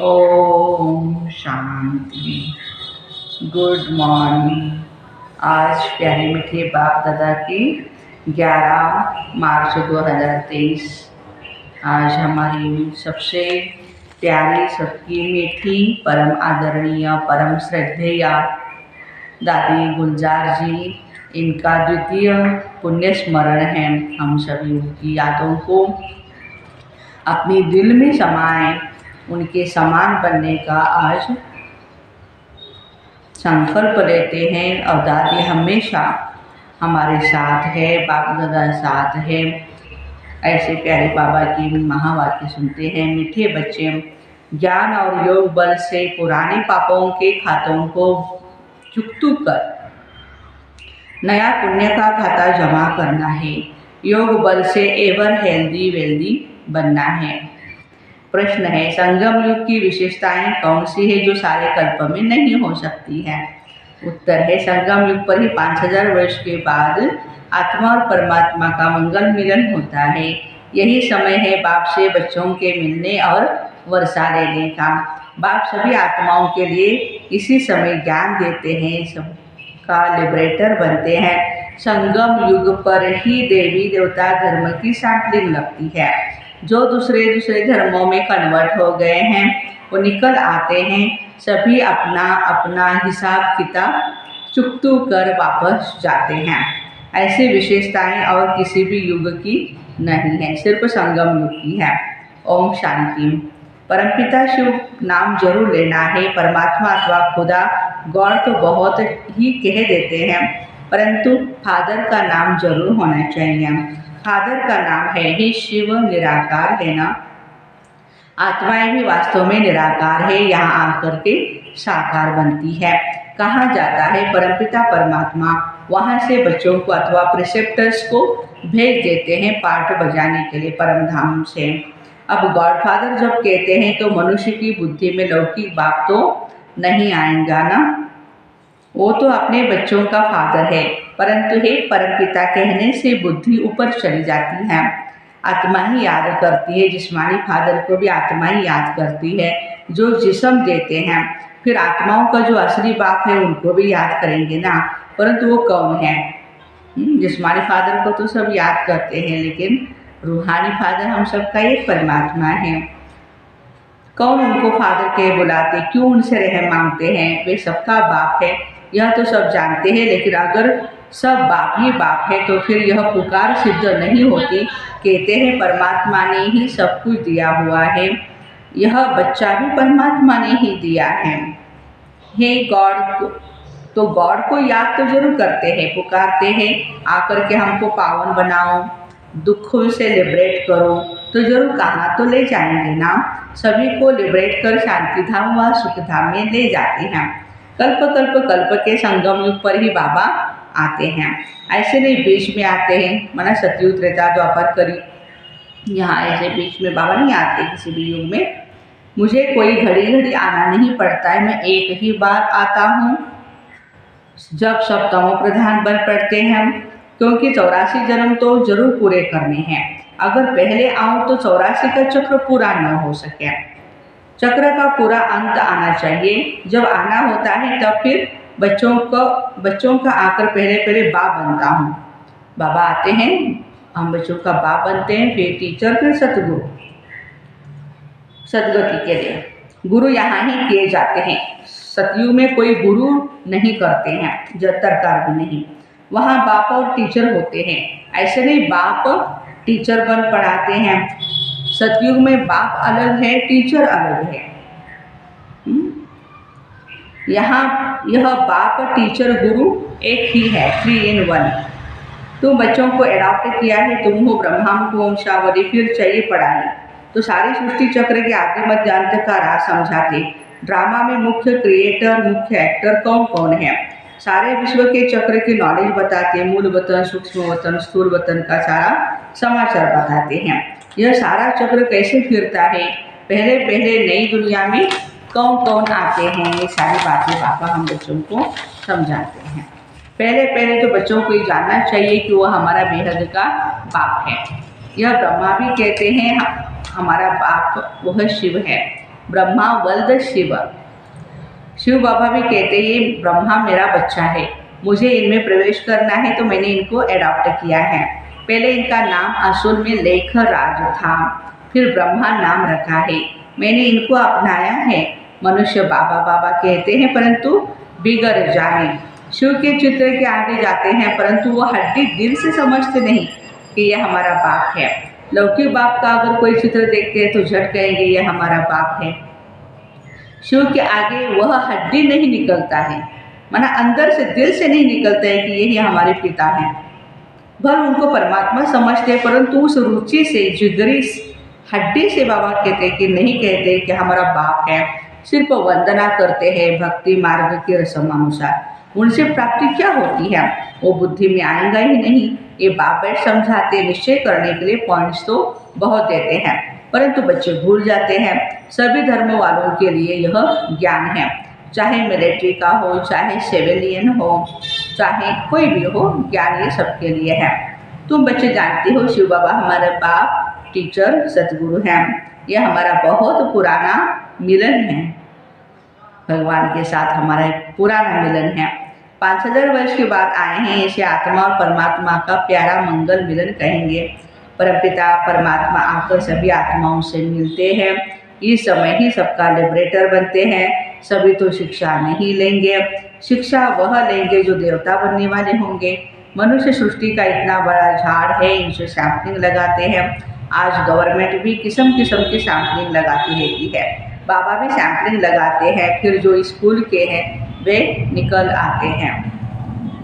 Om Shanti. Good morning. आज प्यारे मीठे बाप दादा की 11 मार्च 2023। आज हमारी सबसे प्यारी, सबकी मीठी, परम आदरणीय, परम श्रद्धेय दादी गुलजार जी, इनका द्वितीय पुण्य स्मरण है। हम सभी उनकी यादों को अपनी दिल में समाएं, उनके समान बनने का आज संकल्प लेते हैं। और दादी हमेशा हमारे साथ है, बाप दादा साथ है। ऐसे प्यारे बाबा की महावाक्य सुनते हैं। मीठे बच्चे, ज्ञान और योग बल से पुराने पापों के खातों को चुकतू कर नया पुण्य का खाता जमा करना है। योग बल से एवर हेल्दी वेल्दी बनना है। प्रश्न है, संगम युग की विशेषताएं कौन सी है जो सारे कल्प में नहीं हो सकती है? उत्तर है, संगम युग पर ही 5000 वर्ष के बाद आत्मा और परमात्मा का मंगल मिलन होता है। यही समय है बाप से बच्चों के मिलने और वर्षा लेने का। बाप सभी आत्माओं के लिए इसी समय ज्ञान देते हैं, सबका लिबरेटर बनते हैं। संगम युग पर ही देवी देवता धर्म की सैंपलिंग लगती है। जो दूसरे धर्मों में कन्वर्ट हो गए हैं वो निकल आते हैं। सभी अपना अपना हिसाब किताब चुकतू कर वापस जाते हैं। ऐसी विशेषताएं और किसी भी युग की नहीं है, सिर्फ संगम युग की है। ओम शांति। परमपिता शिव नाम जरूर लेना है। परमात्मा अथवा खुदा, गॉड तो बहुत ही कह देते हैं, परंतु फादर का नाम जरूर होना चाहिए। फादर का नाम है ही शिव, निराकार है ना। आत्माएं भी वास्तव में निराकार है, यहाँ आकर के साकार बनती है। कहाँ जाता है परमपिता परमात्मा, वहाँ से बच्चों को अथवा प्रिसेप्टर्स को भेज देते हैं पाठ बजाने के लिए परम धाम से। अब गॉडफादर जब कहते हैं तो मनुष्य की बुद्धि में लौकिक बाप तो नहीं आएगा ना। वो तो अपने बच्चों का फादर है, परंतु हे परमपिता कहने से बुद्धि ऊपर चली जाती है। आत्मा ही याद करती है, जिस्मानी फादर को भी आत्मा ही याद करती है जो जिस्म देते हैं। फिर आत्माओं का जो असली बाप है उनको भी याद करेंगे ना, परंतु वो कौन है? जिस्मानी फादर को तो सब याद करते हैं, लेकिन रूहानी फादर हम सबका एक परमात्मा है। कौन उनको फादर कह बुलाते, क्यों उनसे रहम मांगते हैं? वे सबका बाप है, यह तो सब जानते हैं। लेकिन अगर सब बाप ही बाप है तो फिर यह पुकार सिद्ध नहीं होती। कहते हैं परमात्मा ने ही सब कुछ दिया हुआ है, यह बच्चा भी परमात्मा ने ही दिया है। हे गॉड, तो गॉड को याद तो जरूर करते हैं, पुकारते हैं आकर के हमको पावन बनाओ, दुखों से लिबरेट करो, तो जरूर कहाँ तो ले जाएंगे ना। सभी को लिबरेट कर शांति धाम व सुख धाम में ले जाते हैं। कल्प कल्प कल्प के संगम युग पर ही बाबा आते हैं, ऐसे नहीं बीच में आते हैं। माना सतयुग त्रेता द्वापर करी, यहाँ ऐसे बीच में बाबा नहीं आते किसी भी युग में। मुझे कोई घड़ी घड़ी आना नहीं पड़ता है, मैं एक ही बार आता हूँ जब सब तमो प्रधान बन पड़ते हैं, क्योंकि 84 जन्म तो जरूर पूरे करने हैं। अगर पहले आऊँ तो 84 का चक्र पूरा न हो सके। चक्र का पूरा अंत आना चाहिए। जब आना होता है तब फिर बच्चों का आकर पहले बाप बनता हूँ। बाबा आते हैं, हम बच्चों का बाप बनते हैं, फिर टीचर, फिर सतगुरु, सदगति के लिए गुरु यहाँ ही किए जाते हैं। सतयुग में कोई गुरु नहीं करते हैं, जब तरकार भी नहीं, वहाँ बाप और टीचर होते हैं। ऐसे नहीं बाप टीचर बन पढ़ाते हैं। सतयुग में बाप अलग है, टीचर अलग है। यहाँ यह बाप, टीचर, गुरु एक ही है, 3 in 1। तुम बच्चों को एडॉप्ट किया है, तुम हो ब्रह्मा को वंशावली, फिर चाहिए पढ़ाई। तो सारी सृष्टि चक्र के आदि मध्य अंत का राज समझाते। ड्रामा में मुख्य क्रिएटर, मुख्य एक्टर कौन कौन है, सारे विश्व के चक्र की नॉलेज बताते। मूल वतन, सूक्ष्म वतन, स्थूल वतन का सारा समाचार बताते हैं। यह सारा चक्र कैसे फिरता है, पहले नई दुनिया में कौन कौन आते हैं, ये सारी बातें पापा हम बच्चों को समझाते हैं। पहले तो बच्चों को ये जानना चाहिए कि वो हमारा बेहद का बाप है। यह ब्रह्मा भी कहते हैं हमारा बाप वह शिव है। ब्रह्मा वल्द शिव। शिव बाबा भी कहते हैं ब्रह्मा मेरा बच्चा है, मुझे इनमें प्रवेश करना है तो मैंने इनको एडॉप्ट किया है। पहले इनका नाम असूल में लेखराज था, फिर ब्रह्मा नाम रखा है, मैंने इनको अपनाया है। मनुष्य बाबा बाबा कहते हैं परंतु बिगड़ जाने। शिव के चित्र के आगे जाते हैं परंतु वो हड्डी दिल से समझते नहीं कि ये हमारा बाप है। लौकिक बाप का अगर कोई चित्र देखते हैं तो झट कहेंगे ये हमारा बाप है। शिव के आगे वह हड्डी नहीं निकलता है, माना अंदर से दिल से नहीं निकलता है कि यही हमारे पिता हैं। भर उनको परमात्मा समझते हैं परंतु उस रुचि से जिगरी हड्डी से बाबा कहते कि नहीं कहते कि हमारा बाप है। सिर्फ वंदना करते हैं भक्ति मार्ग की रस्म अनुसार। उनसे प्राप्ति क्या होती है वो बुद्धि में आएगा ही नहीं। ये बाप समझाते निश्चय करने के लिए पॉइंट्स तो बहुत देते हैं परंतु बच्चे भूल जाते हैं। सभी धर्म वालों के लिए यह ज्ञान है, चाहे मिलिट्री का हो, चाहे सिविलियन हो, चाहे कोई भी हो, ज्ञान ये सबके लिए है। तुम बच्चे जानते हो शिव बाबा हमारे बाप टीचर सतगुरु हैं। यह हमारा बहुत पुराना मिलन है, भगवान के साथ हमारा एक पुराना मिलन है। 5000 वर्ष के बाद आए हैं, इसे आत्मा और परमात्मा का प्यारा मंगल मिलन कहेंगे। परमपिता परमात्मा आकर सभी आत्माओं से मिलते हैं। इस समय ही सबका लिबरेटर बनते हैं। सभी तो शिक्षा नहीं लेंगे, शिक्षा वह लेंगे जो देवता बनने वाले होंगे। मनुष्य सृष्टि का इतना बड़ा झाड़ है, इनसे सैंपलिंग लगाते हैं। आज गवर्नमेंट भी किस्म किस्म की सैंपलिंग लगाती रहती है, बाबा भी सैंपलिंग लगाते हैं। फिर जो स्कूल के हैं वे निकल आते हैं।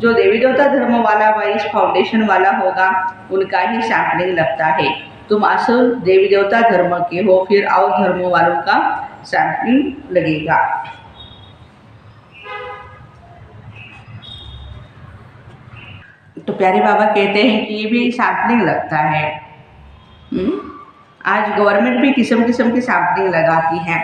जो देवी देवता धर्म वाला व इस फाउंडेशन वाला होगा उनका ही सैंपलिंग लगता है। तुम असल देवी देवता धर्म के हो फिर और धर्मों वालों का सैंपलिंग लगेगा। तो प्यारे बाबा कहते हैं कि ये भी सैंपलिंग लगता है। आज गवर्नमेंट भी किस्म किस्म की सैंपलिंग लगाती है।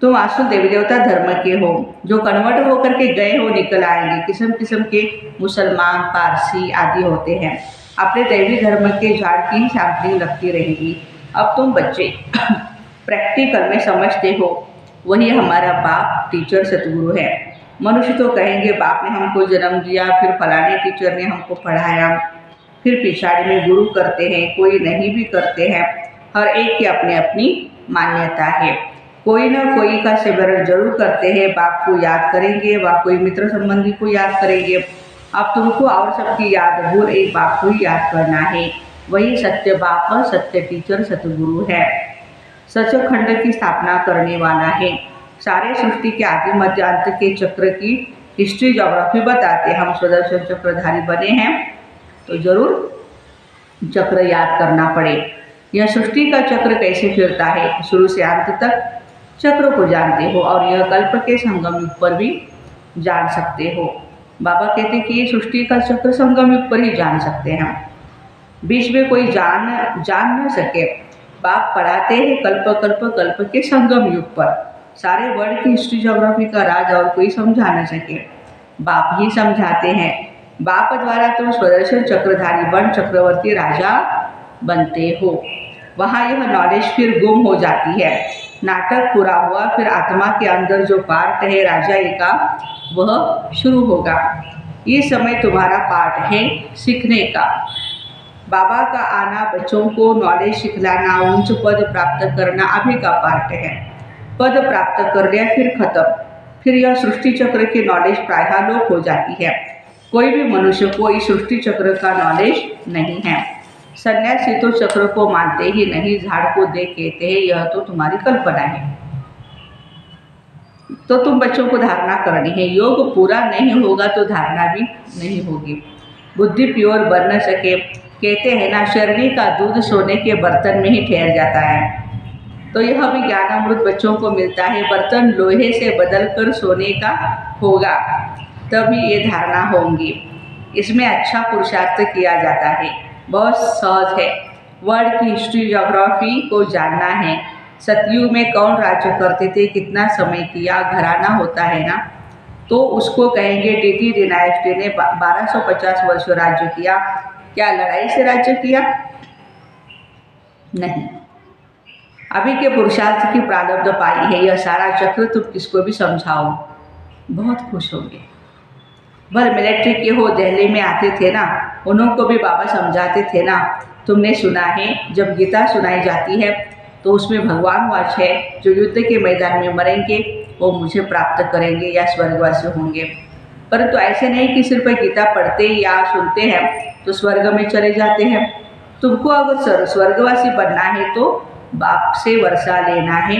तुम आसुल देवी देवता धर्म के हो, जो कन्वर्ट होकर के गए हो निकल आएंगे। किस्म किस्म के मुसलमान पारसी आदि होते हैं, अपने देवी धर्म के झाड़ की सैंपलिंग लगती रहेगी। अब तुम बच्चे प्रैक्टिकल में समझते हो वही हमारा बाप टीचर सतगुरु है। मनुष्य तो कहेंगे बाप ने हमको जन्म दिया, फिर फलाने टीचर ने हमको पढ़ाया, फिर पिछाड़ी में गुरु करते हैं, कोई नहीं भी करते हैं। हर एक की अपनी अपनी मान्यता है। कोई ना कोई का स्मरण जरूर करते हैं, बाप को याद करेंगे व कोई मित्र संबंधी को याद करेंगे। अब तुमको और सबकी याद भूल एक बाप को ही याद करना है। वही सत्य बाप और सत्य टीचर सतगुरु है, सचखंड की स्थापना करने वाला है। सारे सृष्टि के आदि मध्य अंत के चक्र की हिस्ट्री ज्योग्राफी बताते हैं। हम सुदर्शन चक्रधारी बने हैं तो जरूर चक्र याद करना पड़े। यह सृष्टि का चक्र कैसे फिरता है, शुरू से अंत तक चक्र को जानते हो और यह कल्प के संगम युग पर भी जान सकते हो। बाबा कहते कि ये सृष्टि का चक्र संगम युग पर ही जान सकते हैं, बीच में कोई जान न सके। बाप पढ़ाते हैं कल्प कल्प कल्प के संगम युग पर। सारे वर्ल्ड की हिस्ट्री ज्योग्राफी का राज और कोई समझा न सके, बाप ही समझाते हैं। बाप द्वारा तुम स्वदर्शन चक्रधारी बन चक्रवर्ती राजा बनते हो। वहाँ यह नॉलेज फिर गुम हो जाती है। नाटक पूरा हुआ, फिर आत्मा के अंदर जो पार्ट है राजा का वह शुरू होगा। ये समय तुम्हारा पार्ट है सीखने का। बाबा का आना, बच्चों को नॉलेज सिखलाना, उच्च पद प्राप्त करना अभी का पार्ट है। पद प्राप्त कर लिया फिर खत्म, फिर यह सृष्टि चक्र की नॉलेज प्रायः लोप हो जाती है। कोई भी मनुष्य को इस सृष्टि चक्र का नॉलेज नहीं है। सन्यासी तो चक्र को मानते ही नहीं, झाड़ को देख कहते हैं यह तो तुम्हारी कल्पना है। तो तुम बच्चों को धारणा करनी है। योग पूरा नहीं होगा तो धारणा भी नहीं होगी। बुद्धि प्योर बन न सके, कहते हैं ना शरणी का दूध सोने के बर्तन में ही ठहर जाता है। तो यह भी ज्ञानामृत बच्चों को मिलता है। बर्तन लोहे से बदलकर सोने का होगा तभी ये धारणा होंगी। इसमें अच्छा पुरुषार्थ किया जाता है, बहुत सहज है। वर्ल्ड की हिस्ट्री ज्योग्राफी को जानना है। सतयुग में कौन राज्य करते थे, कितना समय किया, घराना होता है ना, तो उसको कहेंगे टीटी डायनेस्टी ने 1250 वर्ष राज्य किया। क्या लड़ाई से राज्य किया? नहीं, अभी के पुरुषार्थ की प्रारब्ध पाई है, यह सारा चक्र तुम किसको भी समझाओ बहुत खुश होंगे। भले मिलिट्री के हो, दिल्ली में आते थे ना, उनको भी बाबा समझाते थे ना। तुमने सुना है जब गीता सुनाई जाती है तो उसमें भगवान वाच है, जो युद्ध के मैदान में मरेंगे वो मुझे प्राप्त करेंगे या स्वर्गवासी होंगे। परंतु ऐसे नहीं कि सिर्फ गीता पढ़ते या सुनते हैं तो स्वर्ग में चले जाते हैं। तुमको अगर स्वर्गवासी बनना है तो बाप से वर्षा लेना है,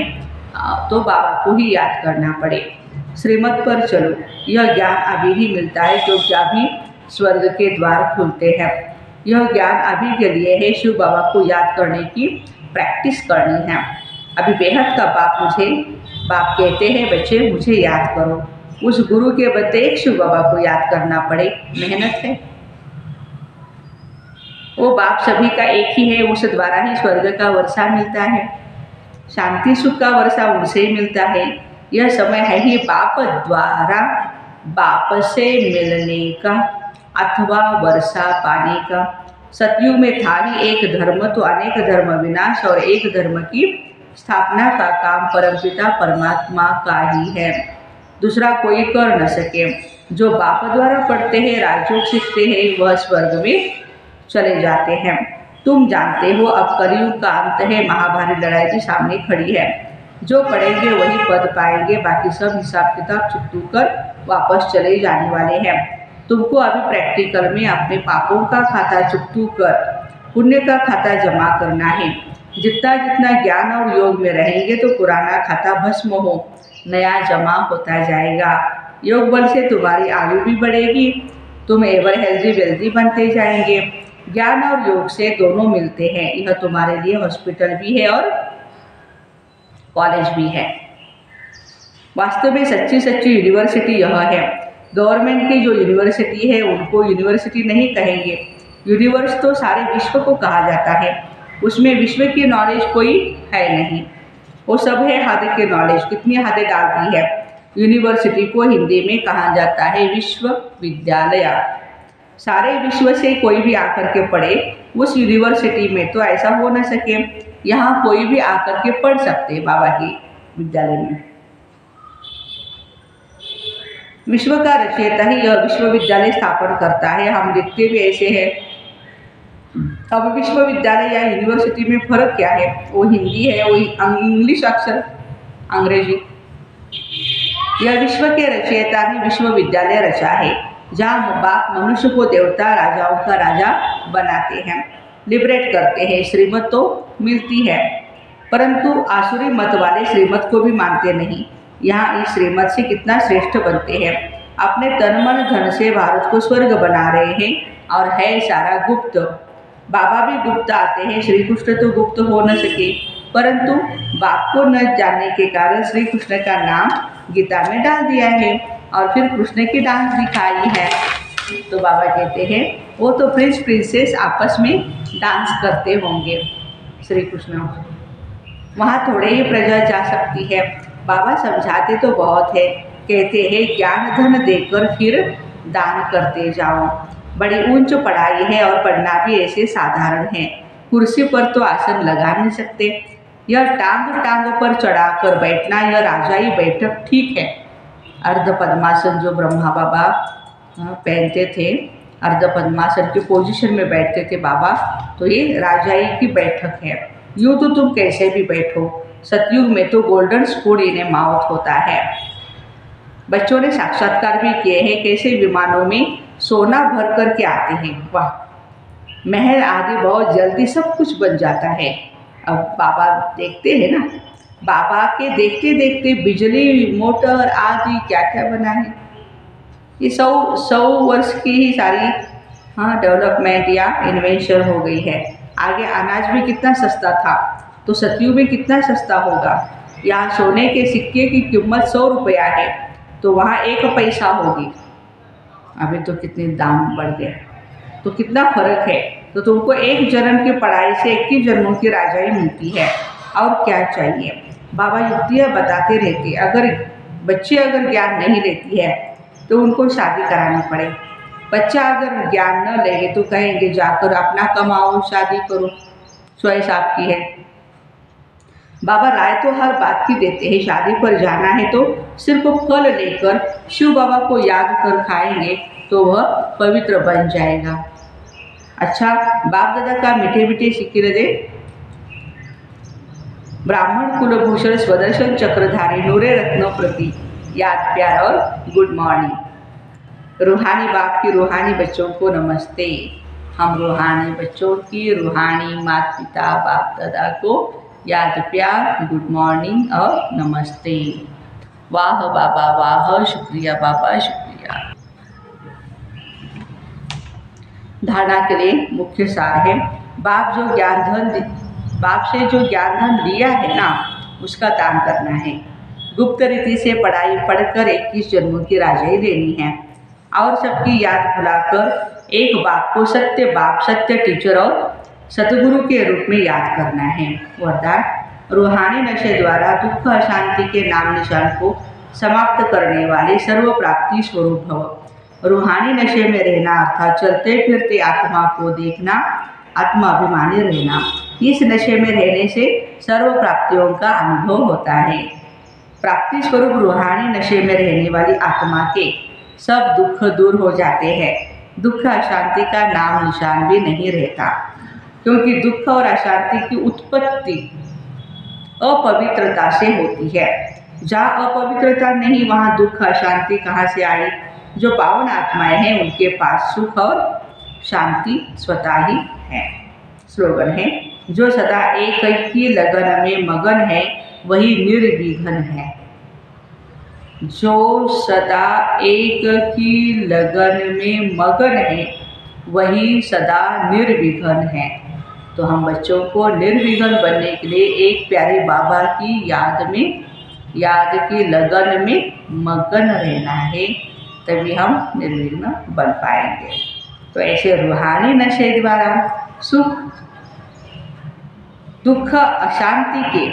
तो बाबा को ही याद करना पड़े। श्रीमत पर चलो, यह ज्ञान अभी ही मिलता है क्योंकि अभी स्वर्ग के द्वार खुलते हैं। यह ज्ञान अभी के लिए है, शिव बाबा को याद करने की प्रैक्टिस करनी है। अभी बेहद का बाप कहते हैं बच्चे मुझे याद करो। उस गुरु के बदले एक शिव बाबा को याद करना पड़े, मेहनत है। वो बाप सभी का एक ही है, उस द्वारा ही स्वर्ग का वर्षा मिलता है, शांति सुख का वर्षा उनसे ही मिलता है। यह समय है ही बाप द्वारा बाप से मिलने का अथवा वर्षा पाने का। सतयुग में था ही एक धर्म तो अनेक धर्म विनाश और एक धर्म की स्थापना का काम परमपिता परमात्मा का ही है, दूसरा कोई कर न सके। जो बाप द्वारा पढ़ते हैं, राजयोग सीखते हैं, वह स्वर्ग में चले जाते हैं। तुम जानते हो अब कलयुग का अंत है, महाभारी लड़ाई भी सामने खड़ी है। जो पढ़ेंगे वही पद पाएंगे, बाकी सब हिसाब किताब चुकतू कर वापस चले जाने वाले हैं। तुमको अभी प्रैक्टिकल में अपने पापों का खाता चुकतू कर पुण्य का खाता जमा करना है। जितना जितना ज्ञान और योग में रहेंगे तो पुराना खाता भस्म हो, नया जमा होता जाएगा। योग बल से तुम्हारी आयु भी बढ़ेगी, तुम एवर हेल्दी वेल्दी बनते जाएंगे। ज्ञान और योग से दोनों मिलते हैं। यह तुम्हारे लिए हॉस्पिटल भी है और कॉलेज भी है। वास्तव में सच्ची सच्ची यूनिवर्सिटी यह है। गवर्नमेंट की जो यूनिवर्सिटी है उनको यूनिवर्सिटी नहीं कहेंगे, यूनिवर्स तो सारे विश्व को कहा जाता है। उसमें विश्व की नॉलेज कोई है नहीं, वो सब है हद के नॉलेज। कितनी हदें डाल दी है। यूनिवर्सिटी को हिंदी में कहा जाता है विश्वविद्यालय। सारे विश्व से कोई भी आकर के पढ़े उस यूनिवर्सिटी में, तो ऐसा हो न सके। यहाँ कोई भी आकर के पढ़ सकते बाबा के विद्यालय में। विश्व का रचयिता ही यह विश्वविद्यालय स्थापन करता है। हम लिखते भी ऐसे हैं। अब विश्वविद्यालय या यूनिवर्सिटी में फर्क क्या है? वो हिंदी है, वो इंग्लिश अक्षर अंग्रेजी। यह विश्व के रचयिता ने विश्वविद्यालय रचा है, जहाँ बाप मनुष्य को देवता राजाओं का राजा बनाते हैं, लिबरेट करते हैं। श्रीमत तो मिलती है, परंतु आसुरी मत वाले श्रीमत को भी मानते नहीं। यहाँ इस श्रीमत से कितना श्रेष्ठ बनते हैं। अपने तन मन धन से भारत को स्वर्ग बना रहे हैं और है सारा गुप्त। बाबा भी गुप्त आते हैं। श्री कृष्ण तो गुप्त हो न सके, परंतु बाप को न जानने के कारण श्री कृष्ण का नाम गीता में डाल दिया है और फिर कृष्ण की डांस दिखाई है। तो बाबा कहते हैं वो तो प्रिंस प्रिंसेस आपस में डांस करते होंगे। श्री कृष्ण वहाँ थोड़े ही प्रजा जा सकती है। बाबा समझाते तो बहुत है, कहते हैं ज्ञान धन देकर फिर दान करते जाओ। बड़ी ऊंच पढ़ाई है और पढ़ना भी ऐसे साधारण है। कुर्सी पर तो आसन लगा नहीं सकते। यह टांग टांग पर चढ़ाकर बैठना, यह राजाई बैठक ठीक है। अर्ध पद्मासन जो ब्रह्मा बाबा पहनते थे, अर्ध पद्मासन की पोजीशन में बैठते थे बाबा, तो ये राजाई की बैठक है। यूँ तो तुम कैसे भी बैठो। सतयुग में तो गोल्डन स्पून इन्हें माउथ होता है। बच्चों ने साक्षात्कार भी किए हैं, कैसे विमानों में सोना भर करके आते हैं। वाह, महल आदि बहुत जल्दी सब कुछ बन जाता है। अब बाबा देखते हैं ना, बाबा के देखते देखते बिजली मोटर आदि क्या क्या बना है। ये 100 वर्ष की ही सारी डेवलपमेंट या इन्वेंशन हो गई है। आगे अनाज भी कितना सस्ता था, तो सतयुग में कितना सस्ता होगा। यहाँ सोने के सिक्के की कीमत 100 रुपया है, तो वहाँ 1 पैसा होगी। अभी तो कितने दाम बढ़ गए, तो कितना फर्क है। तो तुमको एक जन्म की पढ़ाई से 21 जन्मों की राजाई मिलती है, और क्या चाहिए। बाबा युक्तियाँ बताते रहते। अगर बच्चे अगर ज्ञान नहीं लेती है तो उनको शादी करानी पड़े। बच्चा अगर ज्ञान न लेंगे तो कहेंगे जाकर अपना कमाओ शादी करो, चॉइस आपकी है। बाबा राय तो हर बात की देते हैं। शादी पर जाना है तो सिर्फ फल लेकर शिव बाबा को याद कर खाएंगे तो वह पवित्र बन जाएगा। अच्छा, बाप दादा का मीठे मीठे सिक्के दे। ब्राह्मण कुलभूषण स्वदर्शन चक्रधारी नूरे रत्नों प्रति याद प्यार और गुड मॉर्निंग। रूहानी बाप की रूहानी बच्चों को नमस्ते। हम रूहानी बच्चों की रूहानी माता पिता बाप दादा को याद प्यार गुड मॉर्निंग और नमस्ते। वाह बाबा वाह, शुक्रिया बाबा शुक्रिया। धारणा के लिए मुख्य सार है, बाप से जो ज्ञान धन लिया है ना, उसका दान करना है। गुप्त रीति से पढ़ाई पढ़कर 21 जन्मों की राजाई लेनी है और सबकी याद भुलाकर एक बाप को सत्य बाप, सत्य टीचर और सतगुरु के रूप में याद करना है। वरदान, रूहानी नशे द्वारा दुख अशांति के नाम निशान को समाप्त करने वाले सर्व प्राप्ति स्वरूप भव। रूहानी नशे में रहना अर्थात चलते फिरते आत्मा को देखना, आत्माभिमानी रहना। इस नशे में रहने से सर्व प्राप्तियों का अनुभव होता है। प्राप्ति स्वरूप रूहानी नशे में रहने वाली आत्मा के सब दुख दूर हो जाते हैं। दुख अशांति का नाम निशान भी नहीं रहता, क्योंकि दुख और अशांति की उत्पत्ति अपवित्रता से होती है। जहाँ अपवित्रता नहीं वहाँ दुख अशांति कहाँ से आई? जो पावन आत्माएं हैं उनके पास सुख और शांति स्वतः ही है। स्लोगन है, जो सदा एक ही लगन में मगन है वही निर्विघ्न है। जो सदा एक ही लगन में मगन है वही सदा निर्विघ्न है। तो हम बच्चों को निर्विघ्न बनने के लिए एक प्यारे बाबा की याद की लगन में मगन रहना है, तभी हम निर्विघ्न बन पाएंगे। तो ऐसे रूहानी नशे द्वारा सुख दुख अशांति के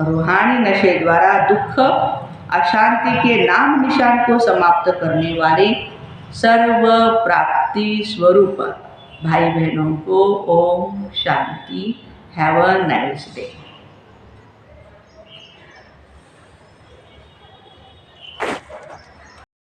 रूहानी नशे द्वारा दुख अशांति के नाम निशान को समाप्त करने वाले सर्व प्राप्ति स्वरूप भाई बहनों को ओम शांति। Have a nice day.